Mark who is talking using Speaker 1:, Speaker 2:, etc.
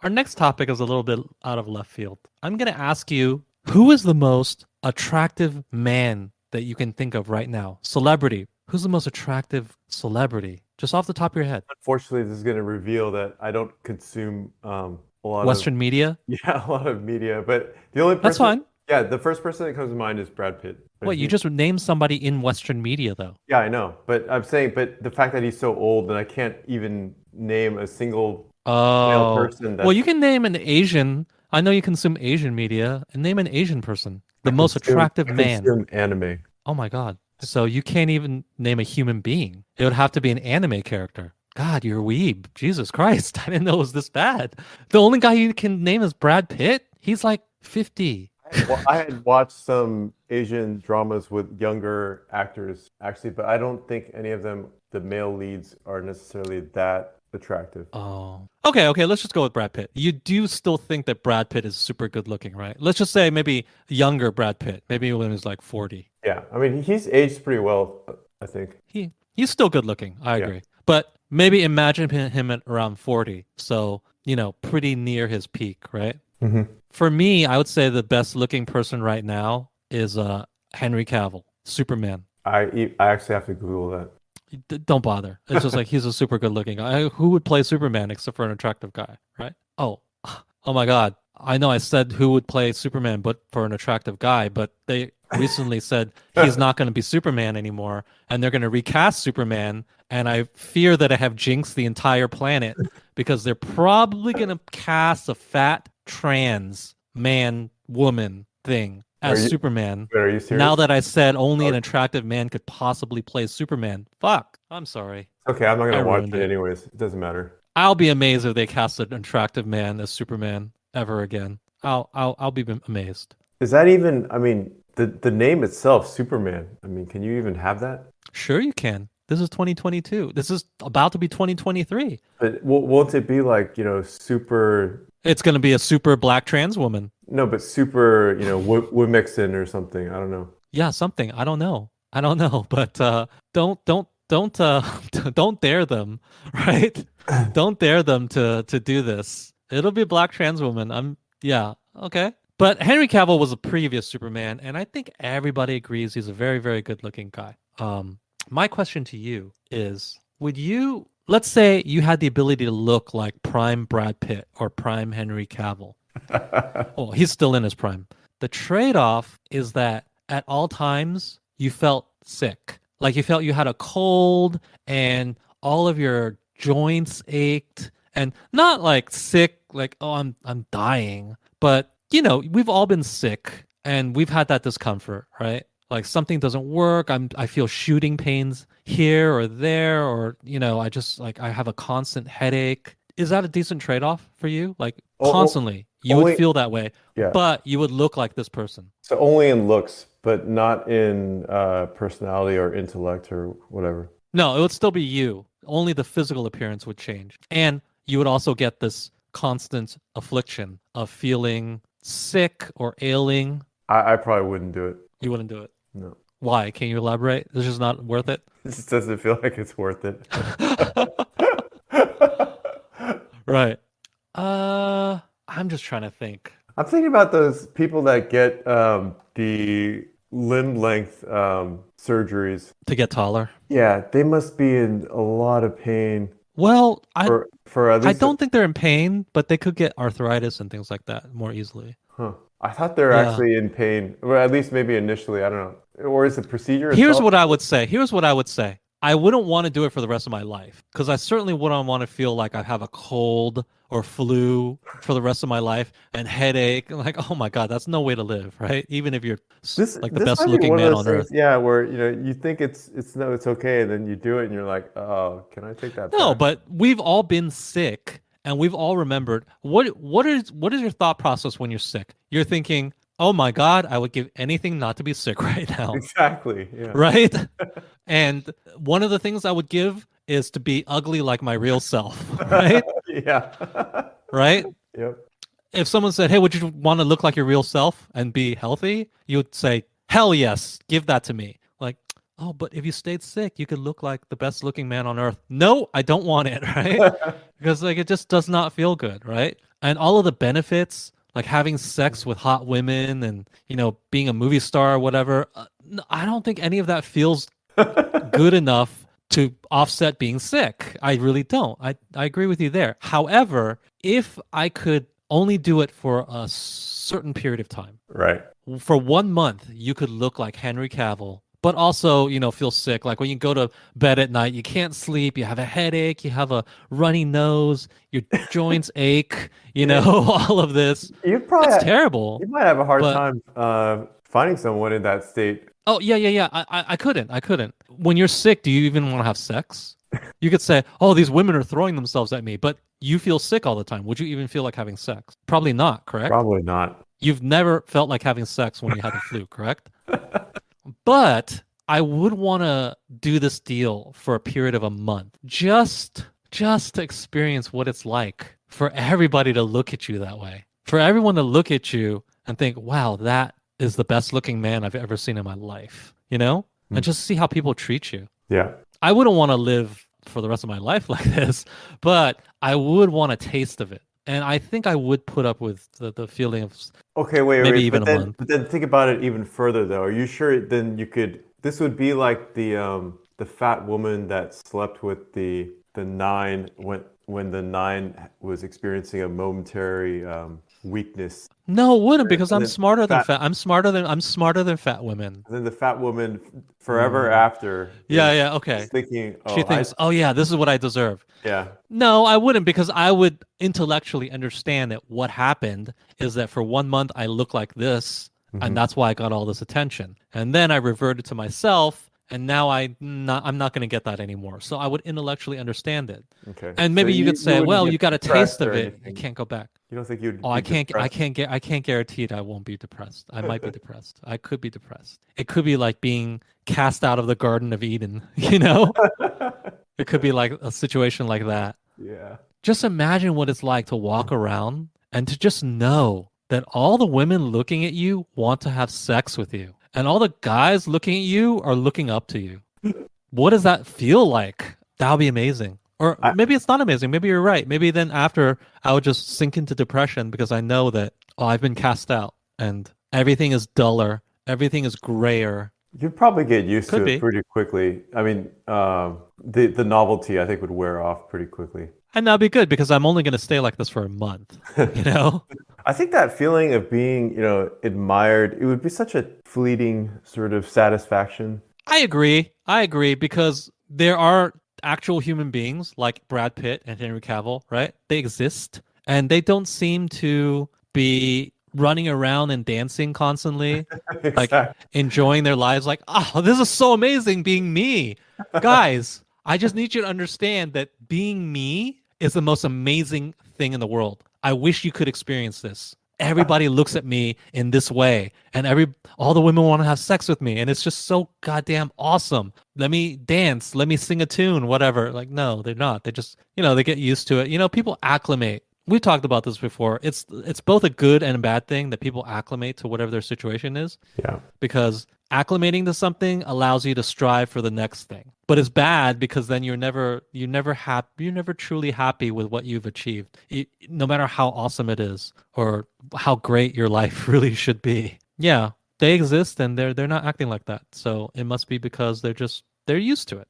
Speaker 1: Our next topic is a little bit out of left field. I'm going to ask you, who is the most attractive man that you can think of right now? Celebrity. Who's the most attractive celebrity? Just off the top of your head.
Speaker 2: Unfortunately, this is going to reveal that I don't consume a lot of
Speaker 1: Western media?
Speaker 2: yeah, a lot of media. But the only
Speaker 1: That's
Speaker 2: person,
Speaker 1: fine.
Speaker 2: yeah, the first person that comes to mind is Brad Pitt.
Speaker 1: What, you just named somebody in Western media, though.
Speaker 2: Yeah, I know. But I'm saying, but the fact that he's so old and I can't even name a single male
Speaker 1: Oh,
Speaker 2: person
Speaker 1: well, you
Speaker 2: that's
Speaker 1: can name an Asian. I know you consume Asian media, and name an Asian person. The most attractive
Speaker 2: I
Speaker 1: man.
Speaker 2: consume anime.
Speaker 1: Oh my God. So you can't even name a human being. It would have to be an anime character. God, you're a weeb. Jesus Christ. I didn't know it was this bad. The only guy you can name is Brad Pitt. He's like 50.
Speaker 2: I had watched some Asian dramas with younger actors, actually, but I don't think any of them, the male leads, are necessarily that attractive.
Speaker 1: Oh. Okay, okay, let's just go with Brad Pitt. You do still think that Brad Pitt is super good looking, right? Let's just say maybe younger Brad Pitt, maybe when he was like 40.
Speaker 2: Yeah, I mean, he's aged pretty well, I think.
Speaker 1: He's still good looking. I
Speaker 2: Yeah.
Speaker 1: agree. But maybe imagine him at around 40. So, pretty near his peak, right?
Speaker 2: hmm
Speaker 1: For me, I would say the best looking person right now is Henry Cavill, Superman.
Speaker 2: I actually have to Google that.
Speaker 1: Don't bother. It's just like he's a super good looking guy. Who would play Superman except for an attractive guy, right? Oh, oh my God. I know I said who would play Superman, but for an attractive guy, but they recently said he's not going to be Superman anymore, and they're going to recast Superman. And I fear that I have jinxed the entire planet because they're probably going to cast a fat trans man woman thing
Speaker 2: Are
Speaker 1: as
Speaker 2: you,
Speaker 1: Superman.
Speaker 2: are you
Speaker 1: Now
Speaker 2: serious?
Speaker 1: that I said only an
Speaker 2: Oh,
Speaker 1: attractive man could possibly play Superman, fuck. I'm sorry.
Speaker 2: okay, I'm not
Speaker 1: I
Speaker 2: gonna watch
Speaker 1: ruined
Speaker 2: it
Speaker 1: it.
Speaker 2: anyways. It doesn't matter.
Speaker 1: I'll be amazed if they cast an attractive man as Superman ever again. I'll be amazed.
Speaker 2: Is that even, I mean, the name itself, Superman. I mean, can you even have that?
Speaker 1: Sure you can. This is 2022. This is about to be 2023.
Speaker 2: But won't it be like, super,
Speaker 1: It's going to be a super black trans woman.
Speaker 2: no, but super, Wimixon or something. I don't know.
Speaker 1: Yeah, something. I don't know. I don't know, but don't don't dare them, right? Don't dare them to do this. It'll be a black trans woman. Yeah, okay. But Henry Cavill was a previous Superman, and I think everybody agrees he's a very, very good looking guy. My question to you is, would you, let's say you had the ability to look like prime Brad Pitt or prime Henry Cavill. Well, he's still in his prime. The trade-off is that at all times you felt sick. Like you felt you had a cold and all of your joints ached, and not like sick like, oh, I'm dying, but we've all been sick and we've had that discomfort, right? Like something doesn't work. I feel shooting pains here or there, or I just like I have a constant headache. Is that a decent trade-off for you? Like constantly you would
Speaker 2: Only,
Speaker 1: feel that way,
Speaker 2: yeah.
Speaker 1: but you would look like this person.
Speaker 2: So only in looks, but not in personality or intellect or whatever.
Speaker 1: No, it would still be you. Only the physical appearance would change. And you would also get this constant affliction of feeling sick or ailing.
Speaker 2: I probably wouldn't do it.
Speaker 1: You wouldn't do it.
Speaker 2: No.
Speaker 1: Why? Can you elaborate? This is not worth it.
Speaker 2: It just doesn't feel like it's worth it.
Speaker 1: Right. I'm just trying to think.
Speaker 2: I'm thinking about those people that get the limb length surgeries.
Speaker 1: To get taller.
Speaker 2: Yeah, they must be in a lot of pain
Speaker 1: Well, I
Speaker 2: for at
Speaker 1: I
Speaker 2: least
Speaker 1: don't think they're in pain, but they could get arthritis and things like that more easily.
Speaker 2: huh. I thought they were
Speaker 1: Yeah.
Speaker 2: actually in pain, or at least maybe initially. I don't know. Or is the procedure
Speaker 1: Here's
Speaker 2: itself?
Speaker 1: what I would say. Here's what I would say. I wouldn't want to do it for the rest of my life because I certainly wouldn't want to feel like I have a cold or flu for the rest of my life and headache. Like, oh my God, that's no way to live, right? Even if you're like the
Speaker 2: This
Speaker 1: best
Speaker 2: might be
Speaker 1: looking
Speaker 2: one of
Speaker 1: man
Speaker 2: those
Speaker 1: on
Speaker 2: things,
Speaker 1: earth.
Speaker 2: yeah, where you think it's no, it's okay, and then you do it, and you're like, oh, can I take that
Speaker 1: No,
Speaker 2: back?
Speaker 1: but we've all been sick and we've all remembered what is your thought process when you're sick? You're thinking, "Oh my God, I would give anything not to be sick right now."
Speaker 2: Exactly. Yeah.
Speaker 1: Right? And one of the things I would give is to be ugly like my real self, right?
Speaker 2: Yeah.
Speaker 1: Right?
Speaker 2: Yep.
Speaker 1: If someone said, "Hey, would you want to look like your real self and be healthy?" You would say, "Hell yes, give that to me." Like, "Oh, but if you stayed sick, you could look like the best looking man on earth." No, I don't want it, right? Because like it just does not feel good, right? and all of the benefits, like having sex with hot women and, being a movie star or whatever, I don't think any of that feels good enough to offset being sick. I really don't. I agree with you there. However, if I could only do it for a certain period of time,
Speaker 2: Right.
Speaker 1: for 1 month, you could look like Henry Cavill, but also, feel sick. Like when you go to bed at night, you can't sleep, you have a headache, you have a runny nose, your joints ache,
Speaker 2: Yeah.
Speaker 1: all of this.
Speaker 2: You
Speaker 1: That's
Speaker 2: probably
Speaker 1: terrible.
Speaker 2: you might have a hard
Speaker 1: But
Speaker 2: time finding someone in that state.
Speaker 1: oh yeah, yeah, yeah. I couldn't. I couldn't. When you're sick, do you even want to have sex? You could say, "Oh, these women are throwing themselves at me," but you feel sick all the time. Would you even feel like having sex? Probably not, correct?
Speaker 2: Probably not.
Speaker 1: You've never felt like having sex when you had the flu, correct? But I would want to do this deal for a period of a month, just to experience what it's like for everybody to look at you that way. For everyone to look at you and think, "Wow, that is the best looking man I've ever seen in my life." And
Speaker 2: Mm.
Speaker 1: just see how people treat you.
Speaker 2: Yeah.
Speaker 1: I wouldn't want to live for the rest of my life like this, but I would want a taste of it. And I think I would put up with the feeling of
Speaker 2: Okay, wait,
Speaker 1: maybe
Speaker 2: wait.
Speaker 1: even
Speaker 2: But
Speaker 1: a
Speaker 2: then,
Speaker 1: month.
Speaker 2: but then think about it even further, though. Are you sure then you could? This would be like the fat woman that slept with the nine when the nine was experiencing a momentary weakness.
Speaker 1: No, it wouldn't because
Speaker 2: And
Speaker 1: I'm
Speaker 2: then
Speaker 1: smarter than
Speaker 2: fat,
Speaker 1: fat. I'm smarter than fat women.
Speaker 2: then the fat woman forever
Speaker 1: Mm.
Speaker 2: after
Speaker 1: Yeah,
Speaker 2: is
Speaker 1: yeah, okay.
Speaker 2: thinking,
Speaker 1: She
Speaker 2: oh,
Speaker 1: thinks, "Oh yeah, this is what I deserve."
Speaker 2: yeah,
Speaker 1: No, I wouldn't because I would intellectually understand that what happened is that for 1 month I look like this, and
Speaker 2: hmm
Speaker 1: that's why I got all this attention. And then I reverted to myself, and now I'm not going to get that anymore. So I would intellectually understand it.
Speaker 2: okay.
Speaker 1: And
Speaker 2: So
Speaker 1: maybe you could
Speaker 2: you
Speaker 1: say,
Speaker 2: wouldn't
Speaker 1: "Well,
Speaker 2: get
Speaker 1: you got a taste
Speaker 2: depressed
Speaker 1: of
Speaker 2: or
Speaker 1: it. You
Speaker 2: anything.
Speaker 1: can't go back."
Speaker 2: You don't think you'd
Speaker 1: Oh, I
Speaker 2: be
Speaker 1: can't I
Speaker 2: depressed?
Speaker 1: can't get I can't guarantee it I won't be depressed. I might be depressed. I could be depressed. It could be like being cast out of the Garden of Eden, you know? It could be like a situation like that.
Speaker 2: Yeah.
Speaker 1: Just imagine what it's like to walk around and to just know that all the women looking at you want to have sex with you, and all the guys looking at you are looking up to you. What does that feel like? That would be amazing. Or
Speaker 2: I,
Speaker 1: maybe it's not amazing. Maybe you're right. Maybe then after I would just sink into depression because I know that, oh, I've been cast out and everything is duller, everything is grayer.
Speaker 2: you'd probably get used
Speaker 1: Could
Speaker 2: to it
Speaker 1: be.
Speaker 2: pretty quickly. I mean, the novelty I think would wear off pretty quickly.
Speaker 1: And that'd be good because I'm only going to stay like this for a month, you know?
Speaker 2: I think that feeling of being, admired, it would be such a fleeting sort of satisfaction.
Speaker 1: I agree. I agree because there are actual human beings like Brad Pitt and Henry Cavill, right? They exist and they don't seem to be running around and dancing constantly, like
Speaker 2: Exactly.
Speaker 1: enjoying their lives like, "Oh, this is so amazing being me." Guys, I just need you to understand that being me is the most amazing thing in the world. I wish you could experience this. Everybody looks at me in this way, and all the women want to have sex with me, and it's just so goddamn awesome. Let me dance, let me sing a tune, whatever. Like, no, they're not. They just, they get used to it. People acclimate. We've talked about this before. It's both a good and a bad thing that people acclimate to whatever their situation is,
Speaker 2: Yeah.
Speaker 1: because acclimating to something allows you to strive for the next thing. But it's bad because then you're never truly happy with what you've achieved, no matter how awesome it is or how great your life really should be. Yeah, they exist and they're not acting like that. So it must be because they're used to it.